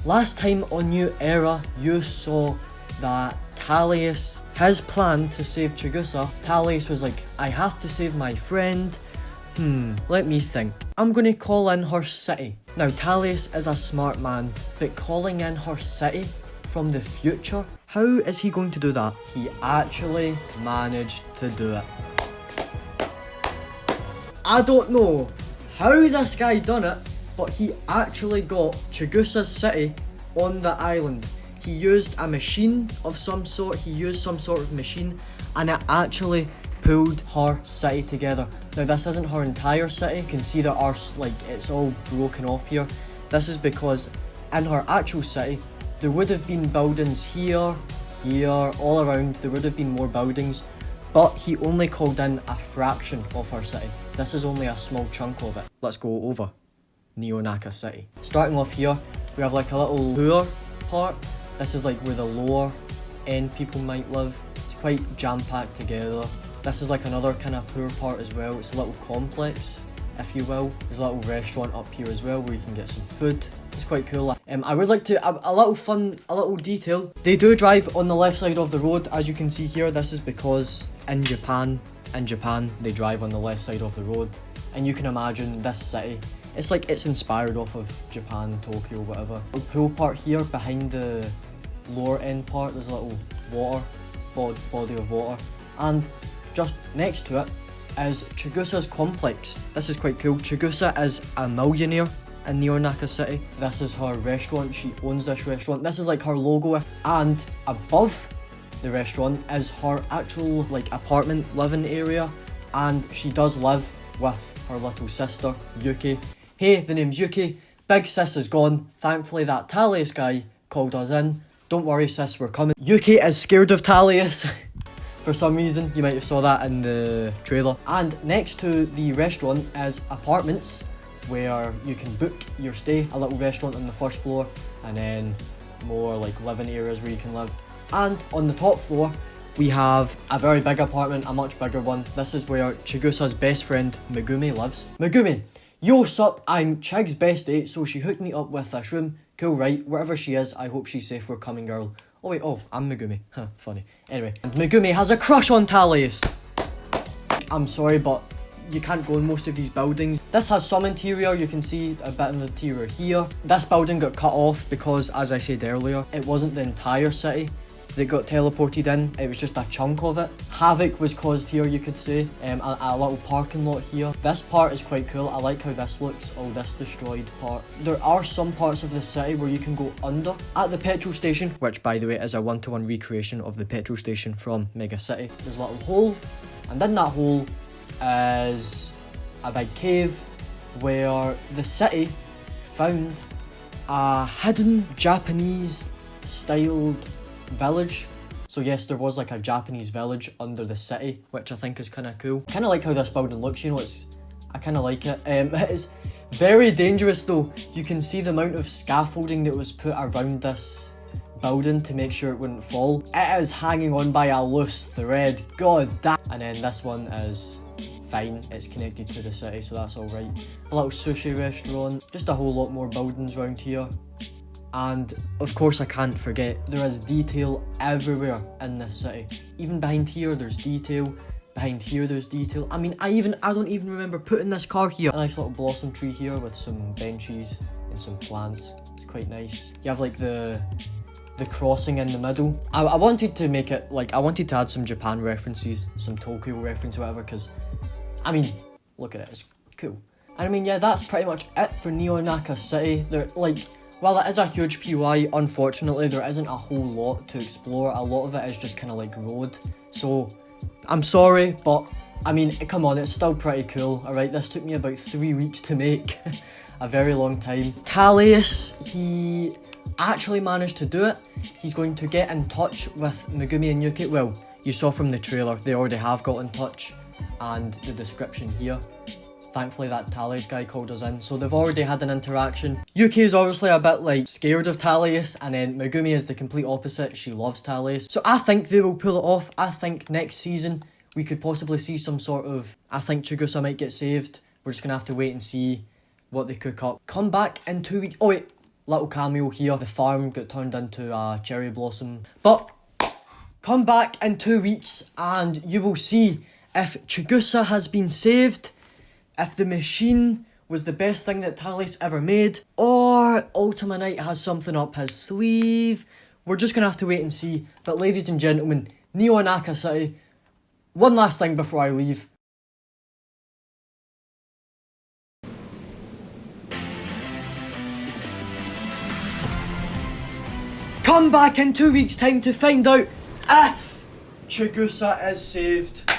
Last time on New Era, you saw that Talus, his plan to save Chigusa, Talus was like, I have to save my friend. Let me think. I'm gonna call in her city. Now, Talus is a smart man, but calling in her city from the future, how is he going to do that? He actually managed to do it. I don't know how this guy done it, but he actually got Chigusa's city on the island. He used a machine of some sort, he used some sort of machine, and it actually pulled her city together. Now, this isn't her entire city. You can see that it's all broken off here. This is because in her actual city, there would have been buildings here, all around. There would have been more buildings, but he only called in a fraction of her city. This is only a small chunk of it. Let's go over NeonAka City. Starting off here, we have like a little poor part. This is like where the lower end people might live. It's quite jam-packed together. This is like another kind of poor part as well. It's a little complex, if you will. There's a little restaurant up here as well where you can get some food. It's quite cool. I would like to, a little detail. They do drive on the left side of the road, as you can see here. This is because in Japan, they drive on the left side of the road. And you can imagine this city, it's like it's inspired off of Japan, Tokyo, whatever. The pool part here behind the lower end part, there's a little body of water. And just next to it is Chigusa's complex. This is quite cool. Chigusa is a millionaire in NeonAka City. This is her restaurant. She owns this restaurant. This is like her logo. And above the restaurant is her actual like apartment living area. And she does live with her little sister, Yuki. Hey, the name's Yuki. Big sis is gone. Thankfully that Talus guy called us in. Don't worry sis, we're coming. Yuki is scared of Talus. For some reason, you might have saw that in the trailer. And next to the restaurant is apartments where you can book your stay. A little restaurant on the first floor and then more like living areas where you can live. And on the top floor, we have a very big apartment, a much bigger one. This is where Chigusa's best friend, Megumi, lives. Megumi, yo sup, I'm Chig's bestie, so she hooked me up with this room. Cool, right? Wherever she is, I hope she's safe. We're coming, girl. Oh wait, I'm Megumi. Huh, funny. Anyway, and Megumi has a crush on Talus. I'm sorry, but you can't go in most of these buildings. This has some interior, you can see a bit of the interior here. This building got cut off because, as I said earlier, it wasn't the entire city that got teleported in, it was just a chunk of it. Havoc was caused here, you could say. A little parking lot here. This part is quite cool. I like how this looks. Oh, this destroyed part. There are some parts of the city where you can go under. At the petrol station, which by the way is a 1-to-1 recreation of the petrol station from Mega City, there's a little hole, and in that hole is a big cave where the city found a hidden Japanese styled village. So yes, there was like a Japanese village under the city, which I think is kind of cool. Kind of like how this building looks, you know, I kind of like it. It is very dangerous though. You can see the amount of scaffolding that was put around this building to make sure it wouldn't fall. It is hanging on by a loose thread, god damn. And then this one is fine, it's connected to the city, so that's all right. A little sushi restaurant, just a whole lot more buildings around here. And of course I can't forget, there is detail everywhere in this city. Even behind here there's detail, behind here there's detail. I mean, I don't even remember putting this car here. A nice little blossom tree here with some benches and some plants. It's quite nice. You have like the crossing in the middle. I wanted to make it like, I wanted to add some Japan references, some Tokyo reference or whatever, because I mean, look at it, it's cool. And I mean, yeah, that's pretty much it for NeonAka City. While it is a huge POI, unfortunately, there isn't a whole lot to explore. A lot of it is just kind of like road. So, I'm sorry, but I mean, come on, it's still pretty cool, alright? This took me about 3 weeks to make. A very long time. Talus, he actually managed to do it. He's going to get in touch with Megumi and Yuki. Well, you saw from the trailer, they already have got in touch. And the description here. Thankfully that Talus guy called us in, so they've already had an interaction. Yuki is obviously a bit like scared of Talus, and then Megumi is the complete opposite. She loves Talus. So I think they will pull it off. I think next season we could possibly see some sort of, I think Chigusa might get saved. We're just gonna have to wait and see what they cook up. Come back in 2 weeks. Oh wait, little cameo here. The farm got turned into a cherry blossom. But come back in 2 weeks and you will see if Chigusa has been saved, if the machine was the best thing that Talus ever made, or Ultima Knight has something up his sleeve. We're just going to have to wait and see. But ladies and gentlemen, NeonAka City, one last thing before I leave. Come back in 2 weeks' time to find out if Chigusa is saved.